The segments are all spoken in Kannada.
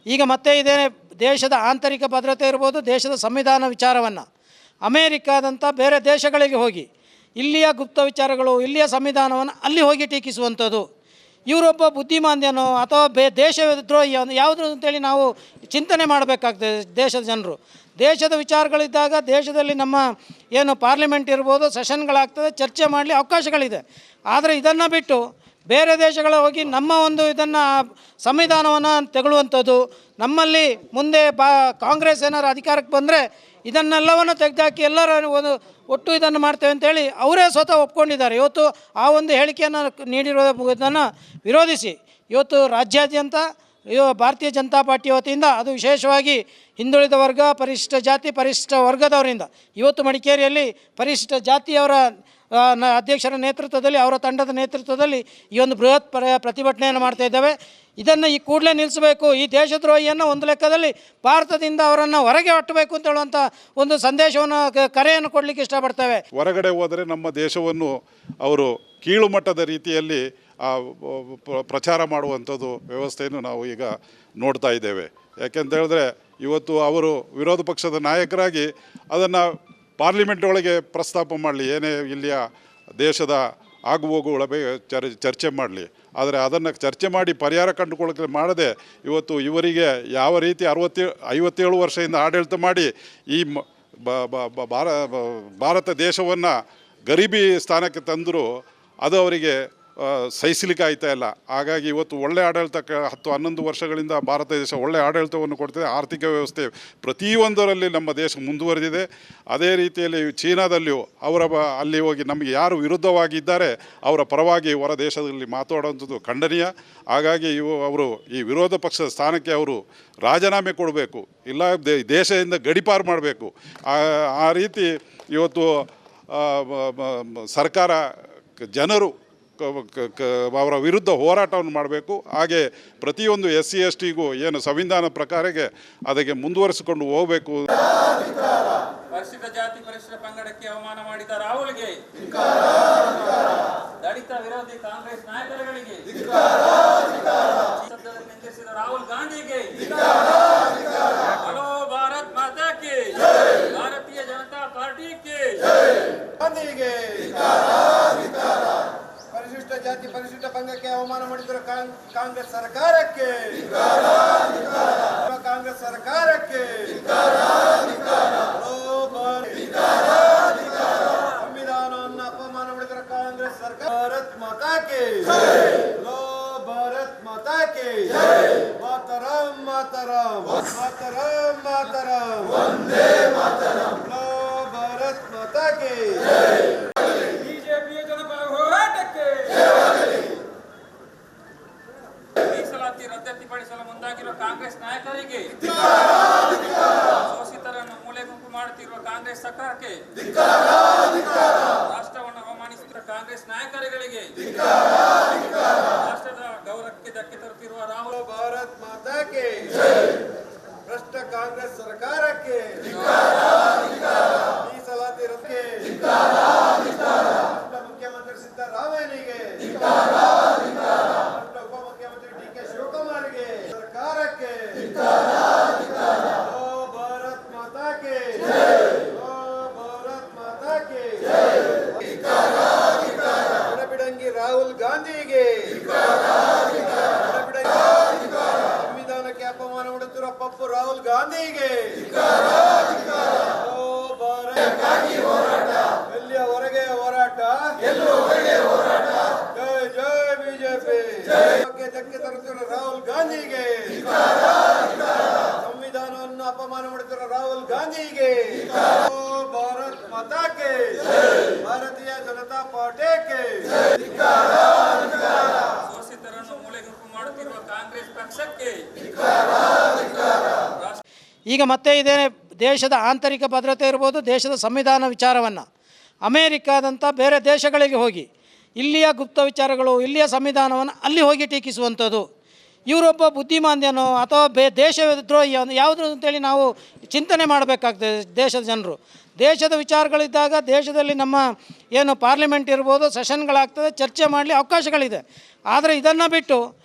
ಈಗ ಮತ್ತೆ ಇದೇ ದೇಶದ ಆಂತರಿಕ ಭದ್ರತೆ ಇರ್ಬೋದು, ದೇಶದ ಸಂವಿಧಾನ ವಿಚಾರವನ್ನು ಅಮೇರಿಕಾದಂಥ ಬೇರೆ ದೇಶಗಳಿಗೆ ಹೋಗಿ ಇಲ್ಲಿಯ ಗುಪ್ತ ವಿಚಾರಗಳು, ಇಲ್ಲಿಯ ಸಂವಿಧಾನವನ್ನು ಅಲ್ಲಿ ಹೋಗಿ ಟೀಕಿಸುವಂಥದ್ದು. ಇವರೊಬ್ಬ ಬುದ್ಧಿಮಾಂದ್ಯನೋ ಅಥವಾ ದೇಶದ್ರೋಹಿ ಯಾವುದು ಅಂತೇಳಿ ನಾವು ಚಿಂತನೆ ಮಾಡಬೇಕಾಗ್ತದೆ. ದೇಶದ ಜನರು ದೇಶದ ವಿಚಾರಗಳಿದ್ದಾಗ ದೇಶದಲ್ಲಿ ನಮ್ಮ ಏನು ಪಾರ್ಲಿಮೆಂಟ್ ಇರ್ಬೋದು, ಸೆಷನ್ಗಳಾಗ್ತದೆ, ಚರ್ಚೆ ಮಾಡಲಿ ಅವಕಾಶಗಳಿದೆ. ಆದರೆ ಇದನ್ನು ಬಿಟ್ಟು ಬೇರೆ ದೇಶಗಳ ಹೋಗಿ ನಮ್ಮ ಒಂದು ಇದನ್ನು ಸಂವಿಧಾನವನ್ನು ತೆಗೊಳ್ಳುವಂಥದ್ದು, ನಮ್ಮಲ್ಲಿ ಮುಂದೆ ಕಾಂಗ್ರೆಸ್ ಏನಾರು ಅಧಿಕಾರಕ್ಕೆ ಬಂದರೆ ಇದನ್ನೆಲ್ಲವನ್ನು ತೆಗೆದುಹಾಕಿ ಎಲ್ಲರೂ ಒಂದು ಒಟ್ಟು ಇದನ್ನು ಮಾಡ್ತೇವೆ ಅಂತೇಳಿ ಅವರೇ ಸ್ವತಃ ಒಪ್ಕೊಂಡಿದ್ದಾರೆ. ಇವತ್ತು ಆ ಒಂದು ಹೇಳಿಕೆಯನ್ನು ನೀಡಿರೋದನ್ನು ವಿರೋಧಿಸಿ ಇವತ್ತು ರಾಜ್ಯಾದ್ಯಂತ ಭಾರತೀಯ ಜನತಾ ಪಾರ್ಟಿ ವತಿಯಿಂದ, ಅದು ವಿಶೇಷವಾಗಿ ಹಿಂದುಳಿದ ವರ್ಗ, ಪರಿಶಿಷ್ಟ ಜಾತಿ, ಪರಿಶಿಷ್ಟ ವರ್ಗದವರಿಂದ ಇವತ್ತು ಮಡಿಕೇರಿಯಲ್ಲಿ ಪರಿಶಿಷ್ಟ ಜಾತಿಯವರ ಅಧ್ಯಕ್ಷರ ನೇತೃತ್ವದಲ್ಲಿ, ಅವರ ತಂಡದ ನೇತೃತ್ವದಲ್ಲಿ ಈ ಒಂದು ಬೃಹತ್ ಪ್ರತಿಭಟನೆಯನ್ನು ಮಾಡ್ತಾ ಇದ್ದೇವೆ. ಇದನ್ನು ಈ ಕೂಡಲೇ ನಿಲ್ಲಿಸಬೇಕು. ಈ ದೇಶದ್ರೋಹಿಯನ್ನು ಒಂದು ಲೆಕ್ಕದಲ್ಲಿ ಭಾರತದಿಂದ ಅವರನ್ನು ಹೊರಗೆ ಹಟ್ಟಬೇಕು ಅಂತ ಹೇಳುವಂಥ ಒಂದು ಸಂದೇಶವನ್ನು, ಕರೆಯನ್ನು ಕೊಡಲಿಕ್ಕೆ ಇಷ್ಟಪಡ್ತೇವೆ. ಹೊರಗಡೆ ಹೋದರೆ ನಮ್ಮ ದೇಶವನ್ನು ಅವರು ಕೀಳು ಮಟ್ಟದ ರೀತಿಯಲ್ಲಿ ಪ್ರಚಾರ ಮಾಡುವಂಥದ್ದು ವ್ಯವಸ್ಥೆಯನ್ನು ನಾವು ಈಗ ನೋಡ್ತಾ ಇದ್ದೇವೆ. ಯಾಕೆಂತ ಹೇಳಿದ್ರೆ ಇವತ್ತು ಅವರು ವಿರೋಧ ಪಕ್ಷದ ನಾಯಕರಾಗಿ ಅದನ್ನು ಪಾರ್ಲಿಮೆಂಟ್ ಒಳಗೆ ಪ್ರಸ್ತಾಪ ಮಾಡಲಿ, ಏನೇ ಇಲ್ಲಿಯ ದೇಶದ ಆಗುಹೋಗುಗಳ ಬಗ್ಗೆ ಚರ್ಚೆ ಮಾಡಲಿ. ಆದರೆ ಅದನ್ನು ಚರ್ಚೆ ಮಾಡಿ ಪರಿಹಾರ ಕಂಡುಕೊಳ್ಳಕ್ಕೆ ಮಾಡದೆ ಇವತ್ತು ಇವರಿಗೆ ಯಾವ ರೀತಿ 57 ವರ್ಷದಿಂದ ಆಡಳಿತ ಮಾಡಿ ಈ ಭಾರತ ದೇಶವನ್ನು ಗರೀಬಿ ಸ್ಥಾನಕ್ಕೆ ತಂದರೂ ಅದು ಅವರಿಗೆ ಸಹಿಸಲಿಕ್ಕೆ ಆಯ್ತಾ ಇಲ್ಲ. ಹಾಗಾಗಿ ಇವತ್ತು ಒಳ್ಳೆಯ ಆಡಳಿತ 10-11 ವರ್ಷಗಳಿಂದ ಭಾರತ ದೇಶ ಒಳ್ಳೆಯ ಆಡಳಿತವನ್ನು ಕೊಡ್ತಿದೆ. ಆರ್ಥಿಕ ವ್ಯವಸ್ಥೆ ಪ್ರತಿಯೊಂದರಲ್ಲಿ ನಮ್ಮ ದೇಶ ಮುಂದುವರೆದಿದೆ. ಅದೇ ರೀತಿಯಲ್ಲಿ ಚೀನಾದಲ್ಲಿಯೂ ಅಲ್ಲಿ ಹೋಗಿ ನಮಗೆ ಯಾರು ವಿರುದ್ಧವಾಗಿದ್ದಾರೆ ಅವರ ಪರವಾಗಿ ಹೊರ ದೇಶದಲ್ಲಿ ಮಾತಾಡುವಂಥದ್ದು ಖಂಡನೀಯ. ಹಾಗಾಗಿ ಅವರು ಈ ವಿರೋಧ ಪಕ್ಷದ ಸ್ಥಾನಕ್ಕೆ ಅವರು ರಾಜೀನಾಮೆ ಕೊಡಬೇಕು, ಇಲ್ಲ ದೇಶದಿಂದ ಗಡೀಪಾರು ಮಾಡಬೇಕು. ಆ ರೀತಿ ಇವತ್ತು ಸರ್ಕಾರ, ಜನರು ಅವರ ವಿರುದ್ಧ ಹೋರಾಟವನ್ನು ಮಾಡಬೇಕು. ಹಾಗೆ ಪ್ರತಿಯೊಂದು SC STಗೂ ಏನು ಸಂವಿಧಾನ ಪ್ರಕಾರಕ್ಕೆ ಅದಕ್ಕೆ ಮುಂದುವರಿಸಿಕೊಂಡು ಹೋಗಬೇಕು. ಪರಿಶಿಷ್ಟ ಜಾತಿ ಪರಿಶಿಷ್ಟ ಪಂಗಡಕ್ಕೆ ಅವಮಾನ ಮಾಡಿದ ರಾಹುಲ್ಗೆ, ದಲಿತ ವಿರೋಧಿ ಕಾಂಗ್ರೆಸ್ ನಾಯಕರುಗಳಿಗೆ, ನಿಂದಿಸಿದ ರಾಹುಲ್ ಗಾಂಧಿಗೆ, ಹಲೋ ಭಾರತ್ ಮಾತಾ ಕಿ, ಭಾರತೀಯ ಜನತಾ ಪಾರ್ಟಿಗೆ, ಗಾಂಧಿಗೆ, ಪರಿಶಿಷ್ಟ ಜಾತಿ ಪರಿಶಿಷ್ಟ ಪಂಗಡಕ್ಕೆ ಅವಮಾನ ಮಾಡಿದ ಕಾಂಗ್ರೆಸ್ ಸರ್ಕಾರಕ್ಕೆ, ಕಾಂಗ್ರೆಸ್ ಸರ್ಕಾರಕ್ಕೆ, ಸಂವಿಧಾನವನ್ನು ಅಪಮಾನ ಮಾಡಿದ ಕಾಂಗ್ರೆಸ್ ಸರ್ಕಾರ, ಭಾರತ್ ಮಾತಾ ಕಿ, ಭಾರತ್ ಮಾತಾ ಕಿ, ಮಾತರಂ ಮಾತರಂ, ಮಾತರಂ ಮಾತರಂ, ವಂದೇ ಮಾತರಂ, ಭಾರತ್ ಮಾತಾ ಕಿ. ಮೀಸಲಾತಿ ರದ್ದತಿಪಡಿಸಲು ಮುಂದಾಗಿರುವ ಕಾಂಗ್ರೆಸ್ ನಾಯಕರಿಗೆ, ಶೋಷಿತರನ್ನು ಮೂಲೆ ಗುಂಪು ಮಾಡುತ್ತಿರುವ ಕಾಂಗ್ರೆಸ್ ಸರ್ಕಾರಕ್ಕೆ, ರಾಷ್ಟ್ರವನ್ನು ಅವಮಾನಿಸುತ್ತಿರುವ ಕಾಂಗ್ರೆಸ್ ನಾಯಕರುಗಳಿಗೆ, ರಾಷ್ಟ್ರದ ಗೌರವಕ್ಕೆ ಧಕ್ಕೆ ತರುತ್ತಿರುವ ರಾಹುಲ್ ಭಾರತ್ ಮಾತಾ ಕಿ, ಭ್ರಷ್ಟ ಕಾಂಗ್ರೆಸ್ ಸರ್ಕಾರಕ್ಕೆ, ಮೀಸಲಾತಿ ರದ್ದತಿಗೆ, ಮುಖ್ಯಮಂತ್ರಿ ಸಿದ್ದರಾಮಯ್ಯನಿಗೆ, ಉಪಮುಖ್ಯಮಂತ್ರಿ DK ಶಿವಕುಮಾರ್ಗೆ, ಸರ್ಕಾರಕ್ಕೆ, ಭಾರತ್ ಮಾತಾ ಕಿ, ಭಾರತ್ ಮಾತಾ ಕಿ. ಎಡಬಿಡಂಗಿ ರಾಹುಲ್ ಗಾಂಧಿಗೆ, ಸಂವಿಧಾನಕ್ಕೆ ಅಪಮಾನ ಮಾಡುತ್ತಿರುವ ಪಪ್ಪು ರಾಹುಲ್ ಗಾಂಧಿಗೆ, ಎಲ್ಲಿಯ ಹೊರಗೆ ಹೋರಾಟ, ಜೈ ಜೈ ಬಿಜೆಪಿ. ಧಕ್ಕೆ ತರುತ್ತಿರುವ ರಾಹುಲ್ ಗಾಂಧಿಗೆ, ಸಂವಿಧಾನವನ್ನು ಅಪಮಾನ ಮಾಡುತ್ತಿರುವ ರಾಹುಲ್ ಗಾಂಧಿಗೆ, ಭಾರತ್ ಮಾತಾ ಕಿ, ಭಾರತೀಯ ಜನತಾ ಪಾರ್ಟಿಗೆ, ಶೋಷಿತರನ್ನು ಮೂಲೆ ಗುಂಪು ಮಾಡುತ್ತಿರುವ ಕಾಂಗ್ರೆಸ್ ಪಕ್ಷಕ್ಕೆ. ಈಗ ಮತ್ತೆ ಇದೇ ದೇಶದ ಆಂತರಿಕ ಭದ್ರತೆ ಇರ್ಬೋದು, ದೇಶದ ಸಂವಿಧಾನ ವಿಚಾರವನ್ನು ಅಮೇರಿಕಾದಂಥ ಬೇರೆ ದೇಶಗಳಿಗೆ ಹೋಗಿ ಇಲ್ಲಿಯ ಗುಪ್ತ ವಿಚಾರಗಳು, ಇಲ್ಲಿಯ ಸಂವಿಧಾನವನ್ನು ಅಲ್ಲಿ ಹೋಗಿ ಟೀಕಿಸುವಂಥದ್ದು. ಇವರೊಬ್ಬ ಬುದ್ಧಿಮಾಂದ್ಯನೋ ಅಥವಾ ದೇಶದ್ರೋಹಿ ಯಾವುದು ಅಂತೇಳಿ ನಾವು ಚಿಂತನೆ ಮಾಡಬೇಕಾಗ್ತದೆ. ದೇಶದ ಜನರು ದೇಶದ ವಿಚಾರಗಳಿದ್ದಾಗ ದೇಶದಲ್ಲಿ ನಮ್ಮ ಏನು ಪಾರ್ಲಿಮೆಂಟ್ ಇರ್ಬೋದು, ಸೆಷನ್ಗಳಾಗ್ತದೆ, ಚರ್ಚೆ ಮಾಡಲಿ ಅವಕಾಶಗಳಿದೆ. ಆದರೆ ಇದನ್ನು ಬಿಟ್ಟು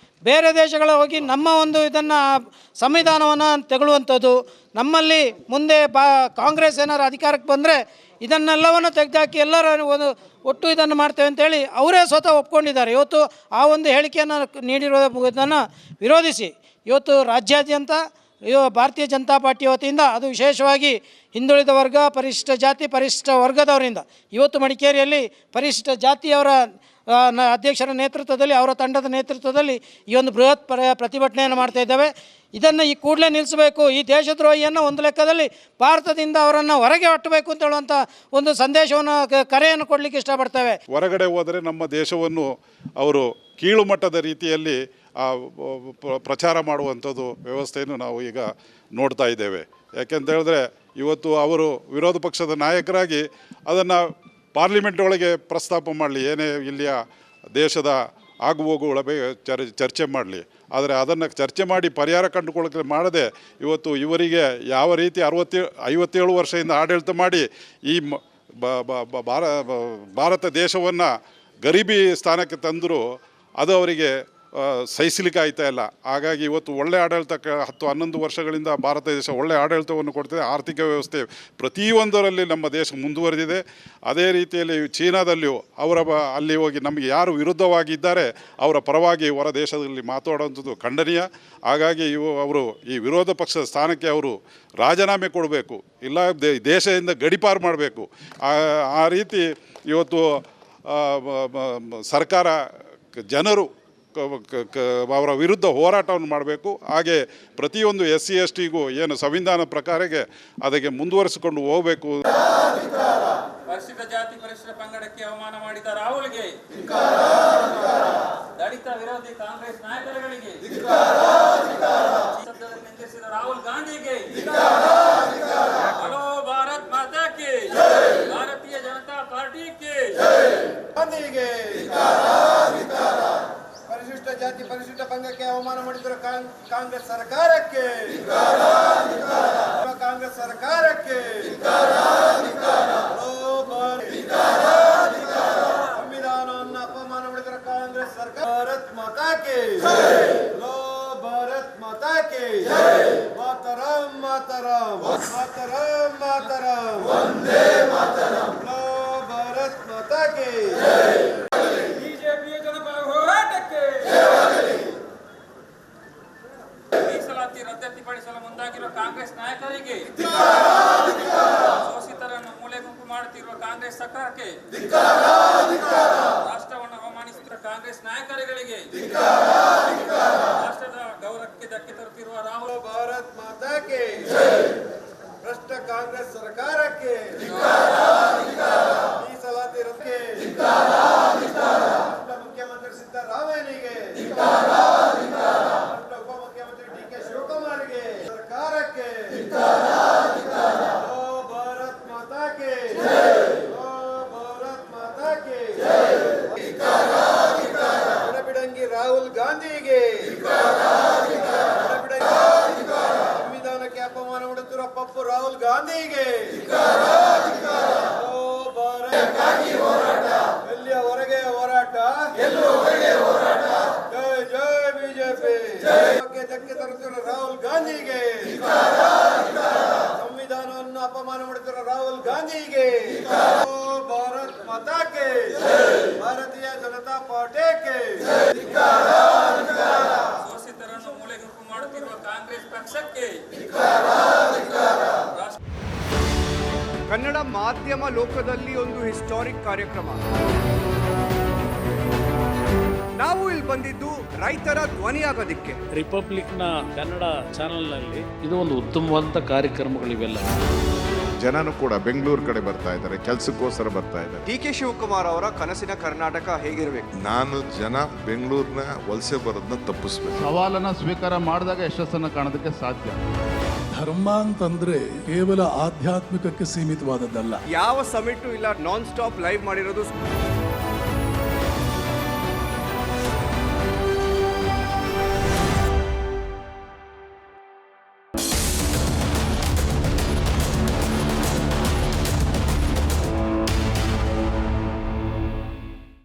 ಬೇರೆ ದೇಶಗಳ ಹೋಗಿ ನಮ್ಮ ಒಂದು ಇದನ್ನು ಸಂವಿಧಾನವನ್ನು ತೆಗೊಳ್ಳುವಂಥದ್ದು, ನಮ್ಮಲ್ಲಿ ಮುಂದೆ ಕಾಂಗ್ರೆಸ್ ಏನಾರು ಅಧಿಕಾರಕ್ಕೆ ಬಂದರೆ ಇದನ್ನೆಲ್ಲವನ್ನು ತೆಗೆದುಹಾಕಿ ಎಲ್ಲರ ಒಂದು ಒಟ್ಟು ಇದನ್ನು ಮಾಡ್ತೇವೆ ಅಂತೇಳಿ ಅವರೇ ಸ್ವತಃ ಒಪ್ಕೊಂಡಿದ್ದಾರೆ. ಇವತ್ತು ಆ ಒಂದು ಹೇಳಿಕೆಯನ್ನು ನೀಡಿರೋದನ್ನು ವಿರೋಧಿಸಿ ಇವತ್ತು ರಾಜ್ಯಾದ್ಯಂತ ಭಾರತೀಯ ಜನತಾ ಪಾರ್ಟಿ ವತಿಯಿಂದ ಅದು ವಿಶೇಷವಾಗಿ ಹಿಂದುಳಿದ ವರ್ಗ, ಪರಿಶಿಷ್ಟ ಜಾತಿ, ಪರಿಶಿಷ್ಟ ವರ್ಗದವರಿಂದ ಇವತ್ತು ಮಡಿಕೇರಿಯಲ್ಲಿ ಪರಿಶಿಷ್ಟ ಜಾತಿಯವರ ಅಧ್ಯಕ್ಷರ ನೇತೃತ್ವದಲ್ಲಿ, ಅವರ ತಂಡದ ನೇತೃತ್ವದಲ್ಲಿ ಈ ಒಂದು ಬೃಹತ್ ಪ್ರತಿಭಟನೆಯನ್ನು ಮಾಡ್ತಾ ಇದ್ದೇವೆ. ಇದನ್ನು ಈ ಕೂಡಲೇ ನಿಲ್ಲಿಸಬೇಕು. ಈ ದೇಶದ್ರೋಹಿಯನ್ನು ಒಂದು ಲೆಕ್ಕದಲ್ಲಿ ಭಾರತದಿಂದ ಅವರನ್ನು ಹೊರಗೆ ಒಟ್ಟಬೇಕು ಅಂತ ಹೇಳುವಂಥ ಒಂದು ಸಂದೇಶವನ್ನು, ಕರೆಯನ್ನು ಕೊಡಲಿಕ್ಕೆ ಇಷ್ಟಪಡ್ತೇವೆ. ಹೊರಗಡೆ ಹೋದರೆ ನಮ್ಮ ದೇಶವನ್ನು ಅವರು ಕೀಳು ಮಟ್ಟದ ರೀತಿಯಲ್ಲಿ ಪ್ರಚಾರ ಮಾಡುವಂಥದ್ದು ವ್ಯವಸ್ಥೆಯನ್ನು ನಾವು ಈಗ ನೋಡ್ತಾ ಇದ್ದೇವೆ. ಯಾಕೆಂತ ಹೇಳಿದ್ರೆ ಇವತ್ತು ಅವರು ವಿರೋಧ ಪಕ್ಷದ ನಾಯಕರಾಗಿ ಅದನ್ನು ಪಾರ್ಲಿಮೆಂಟ್ ಒಳಗೆ ಪ್ರಸ್ತಾಪ ಮಾಡಲಿ, ಏನೇ ಇಲ್ಲಿಯ ದೇಶದ ಆಗುಹೋಗುಗಳ ಬಗ್ಗೆ ಚರ್ಚೆ ಮಾಡಲಿ, ಆದರೆ ಅದನ್ನು ಚರ್ಚೆ ಮಾಡಿ ಪರಿಹಾರ ಕಂಡುಕೊಳ್ಳಕ್ಕೆ ಮಾಡದೆ ಇವತ್ತು ಇವರಿಗೆ ಯಾವ ರೀತಿ 57 ವರ್ಷದಿಂದ ಆಡಳಿತ ಮಾಡಿ ಈ ಭಾರತ ದೇಶವನ್ನು ಗರೀಬಿ ಸ್ಥಾನಕ್ಕೆ ತಂದರೂ ಅದು ಅವರಿಗೆ ಸಹಿಸಲಿಕ್ಕೆ ಆಯ್ತಾ ಇಲ್ಲ. ಹಾಗಾಗಿ ಇವತ್ತು ಒಳ್ಳೆ ಆಡಳಿತ 10-11 ವರ್ಷಗಳಿಂದ ಭಾರತ ದೇಶ ಒಳ್ಳೆ ಆಡಳಿತವನ್ನು ಕೊಡ್ತಿದೆ. ಆರ್ಥಿಕ ವ್ಯವಸ್ಥೆ ಪ್ರತಿಯೊಂದರಲ್ಲಿ ನಮ್ಮ ದೇಶ ಮುಂದುವರೆದಿದೆ. ಅದೇ ರೀತಿಯಲ್ಲಿ ಚೀನಾದಲ್ಲಿಯೂ ಅಲ್ಲಿ ಹೋಗಿ ನಮಗೆ ಯಾರು ವಿರುದ್ಧವಾಗಿದ್ದಾರೆ ಅವರ ಪರವಾಗಿ ಹೊರ ದೇಶದಲ್ಲಿ ಮಾತಾಡುವಂಥದ್ದು ಖಂಡನೀಯ. ಹಾಗಾಗಿ ಅವರು ಈ ವಿರೋಧ ಪಕ್ಷದ ಸ್ಥಾನಕ್ಕೆ ಅವರು ರಾಜೀನಾಮೆ ಕೊಡಬೇಕು, ಇಲ್ಲ ದೇಶದಿಂದ ಗಡೀಪಾರು ಮಾಡಬೇಕು. ಆ ರೀತಿ ಇವತ್ತು ಸರ್ಕಾರ ಜನರು ಅವರ ವಿರುದ್ಧ ಹೋರಾಟವನ್ನು ಮಾಡಬೇಕು. ಹಾಗೆ ಪ್ರತಿಯೊಂದು SC STಗೂ ಏನು ಸಂವಿಧಾನ ಪ್ರಕಾರಕ್ಕೆ ಅದಕ್ಕೆ ಮುಂದುವರಿಸಿಕೊಂಡು ಹೋಗಬೇಕು. ಪರಿಶಿಷ್ಟ ಜಾತಿ ಪರಿಶಿಷ್ಟ ಪಂಗಡಕ್ಕೆ ಅವಮಾನ ಮಾಡಿದ ರಾಹುಲ್ಗೆ, ದಲಿತ ವಿರೋಧಿ ಕಾಂಗ್ರೆಸ್ ನಾಯಕರುಗಳಿಗೆ, ನಿಂದಿಸಿದ ರಾಹುಲ್ ಗಾಂಧಿಗೆ, ಹಲೋ ಭಾರತ್ ಮಾತಾ ಕಿ, ಭಾರತೀಯ ಜನತಾ ಪಾರ್ಟಿಗೆ, ಗಾಂಧಿಗೆ, ಪರಿಶಿಷ್ಟ ಜಾತಿ ಪರಿಶಿಷ್ಟ ಪಂಗಡಕ್ಕೆ ಅವಮಾನ ಮಾಡಿದ ಕಾಂಗ್ರೆಸ್ ಸರ್ಕಾರಕ್ಕೆ, ಕಾಂಗ್ರೆಸ್ ಸರ್ಕಾರಕ್ಕೆ, ಸಂವಿಧಾನವನ್ನು ಅಪಮಾನ ಮಾಡಿದ ಕಾಂಗ್ರೆಸ್ ಸರ್ಕಾರ. ಭಾರತ್ ಮಾತಾ ಕಿ, ಭಾರತ್ ಮಾತಾ ಕಿ, ಮಾತರಂ ಮಾತರಂ, ಮಾತರಂ ಮಾತರಂ, ವಂದೇ ಮಾತರಂ, ಭಾರತ್ ಮಾತಾ ಕಿ. ಮೀಸಲಾತಿ ರದ್ದುಪಡಿಸಲು ಮುಂದಾಗಿರುವ ಕಾಂಗ್ರೆಸ್ ನಾಯಕರಿಗೆ, ಶೋಷಿತರನ್ನು ಮೂಲೆ ಗುಂಪು ಮಾಡುತ್ತಿರುವ ಕಾಂಗ್ರೆಸ್ ಸರ್ಕಾರಕ್ಕೆ, ರಾಷ್ಟ್ರವನ್ನು ಅವಮಾನಿಸುತ್ತಿರುವ ಕಾಂಗ್ರೆಸ್ ನಾಯಕರುಗಳಿಗೆ, ರಾಷ್ಟ್ರದ ಗೌರವಕ್ಕೆ ಧಕ್ಕೆ ತರುತ್ತಿರುವ ರಾಹುಲ್ ಭಾರತ್ ಮಾತಾ ಕಿ, ಭ್ರಷ್ಟ ಕಾಂಗ್ರೆಸ್ ಸರ್ಕಾರಕ್ಕೆ, ಮೀಸಲಾತಿ ರದ್ದುಗೆ, ಮುಖ್ಯಮಂತ್ರಿ ಸಿದ್ದರಾಮಯ್ಯನಿಗೆ, ಉಪಮುಖ್ಯಮಂತ್ರಿ DK ಶಿವಕುಮಾರ್ಗೆ, ಸರ್ಕಾರಕ್ಕೆ, ಭಾರತ್ ಮಾತಾ ಕಿ, ಭಾರತ್ ಮಾತಾ ಕಿ. ಎಡಬಿಡಂಗಿ ರಾಹುಲ್ ಗಾಂಧಿಗೆ, ಸಂವಿಧಾನಕ್ಕೆ ಅಪಮಾನ ಮಾಡುತ್ತಿರುವ ಪಪ್ಪು ರಾಹುಲ್ ಗಾಂಧಿಗೆ, ಎಲ್ಲಿಯವರೆಗೆ ಹೋರಾಟ, ಜೈ ಜೈ ಬಿಜೆಪಿ. ಧಕ್ಕೆ ತರುತ್ತಿರುವ ರಾಹುಲ್ ಗಾಂಧಿಗೆ, ಸಂವಿಧಾನವನ್ನು ಅಪಮಾನ ಮಾಡುತ್ತಿರುವ ರಾಹುಲ್ ಗಾಂಧಿಗೆ, ಭಾರತ್ ಮಾತಾ ಕಿ, ಭಾರತೀಯ ಜನತಾ ಪಾರ್ಟಿಗೆ, ಶೋಷಿತರನ್ನು ಮೂಲೆ ಗುಂಪು ಮಾಡುತ್ತಿರುವ ಕಾಂಗ್ರೆಸ್ ಪಕ್ಷಕ್ಕೆ. ಕನ್ನಡ ಮಾಧ್ಯಮ ಲೋಕದಲ್ಲಿ ಒಂದು ಹಿಸ್ಟಾರಿಕ್ ಕಾರ್ಯಕ್ರಮ. ನಾವು ಇಲ್ಲಿ ಬಂದಿದ್ದು ರೈತರ ಧ್ವನಿಯಾಗೋದಿಕ್ಕೆ. ರಿಪಬ್ಲಿಕ್ನ ಕನ್ನಡ ಚಾನೆಲ್ನಲ್ಲಿ ಇದು ಒಂದು ಉತ್ತಮವಾದ ಕಾರ್ಯಕ್ರಮಗಳಿವೆಲ್ಲ. ಜನನು ಕೂಡ ಬೆಂಗಳೂರು ಕಡೆ ಬರ್ತಾ ಇದ್ದಾರೆ, ಕೆಲಸಕ್ಕೋಸ್ಕರ ಬರ್ತಾ ಇದ್ದಾರೆ. DK ಶಿವಕುಮಾರ್ ಅವರ ಕನಸಿನ ಕರ್ನಾಟಕ ಹೇಗಿರಬೇಕು? ನಾನು ಜನ ಬೆಂಗಳೂರಿನ ವಲಸೆ ಬರೋದನ್ನ ತಪ್ಪಿಸ್ಬೇಕು. ಸವಾಲನ್ನ ಸ್ವೀಕಾರ ಮಾಡಿದಾಗ ಯಶಸ್ಸನ್ನು ಕಾಣೋದಕ್ಕೆ ಸಾಧ್ಯ. ಧರ್ಮ ಅಂತಂದ್ರೆ ಕೇವಲ ಆಧ್ಯಾತ್ಮಿಕಕ್ಕೆ ಸೀಮಿತವಾದದ್ದಲ್ಲ. ಯಾವ ಸಮಿಟು ಇಲ್ಲ, ನಾನ್ ಸ್ಟಾಪ್ ಲೈವ್ ಮಾಡಿರೋದು.